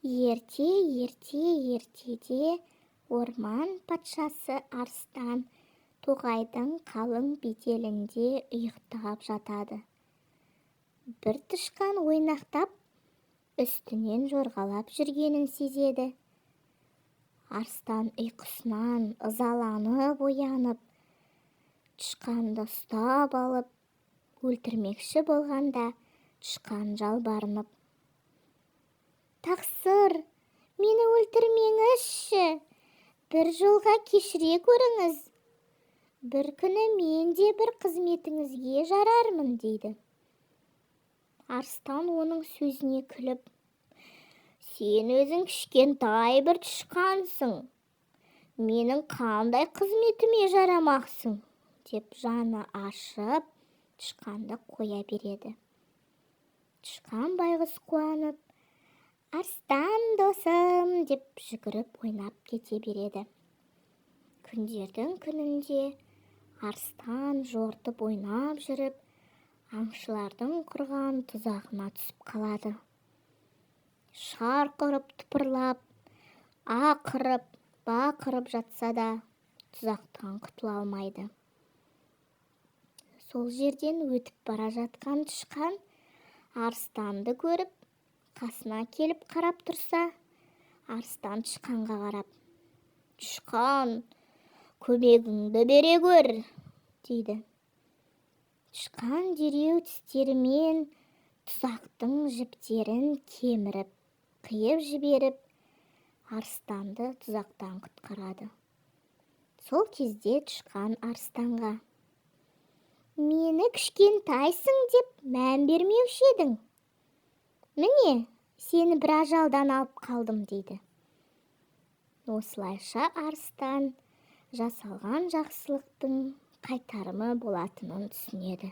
Ертеде орман патшасы арыстан тоғайдың қалың беделінде ұйықтап жатады. Бір тышқан ойнақтап, үстінен жорғалап жүргенін сезеді. Арыстан ұйқысынан ызаланып оянып, тышқанды ұстап алып, өлтірмекші болғанда, тышқан жалбарынып: «Тақсыр, мені өлтірмеңізші, бір жолға кешіре көріңіз. Бір күні мен де бір қызметіңізге жарармын», дейді. Арыстан оның сөзіне күліп: «Сен өзің кішкентай бір тышқансың, менің қандай қызметіме жарамақсың», деп жаны ашып, тышқанды қоя береді. Тышқан байғұс қуанып: «Арыстан досым», деп жүгіріп ойнап кете береді. Күндердің күнінде арыстан жортып ойнап жүріп, аңшылардың құрған тұзағына түсіп қалады. Шарқ ұрып тыпырлап, ақырып, бақырып жатса да, тұзақтан құтыла алмайды. Сол жерден өтіп бара жатқан тышқан арыстанды көріп, қасына келіп қарап тұрса, арыстан тышқанға қарап: «Тышқан, көмегіңді бере көр», дейді. Тышқан дереу тістерімен тұзақтың жіптерін кеміріп, қиып жіберіп, арыстанды тұзақтан құтқарады. Сол кезде тышқан арыстанға: «Мені кішкентайсың деп мән бермеуші едің. Міне, сені бір ажалдан алып қалдым», дейді. Осылайша арыстан жасалған жақсылықтың қайтарымы болатынын түсінеді.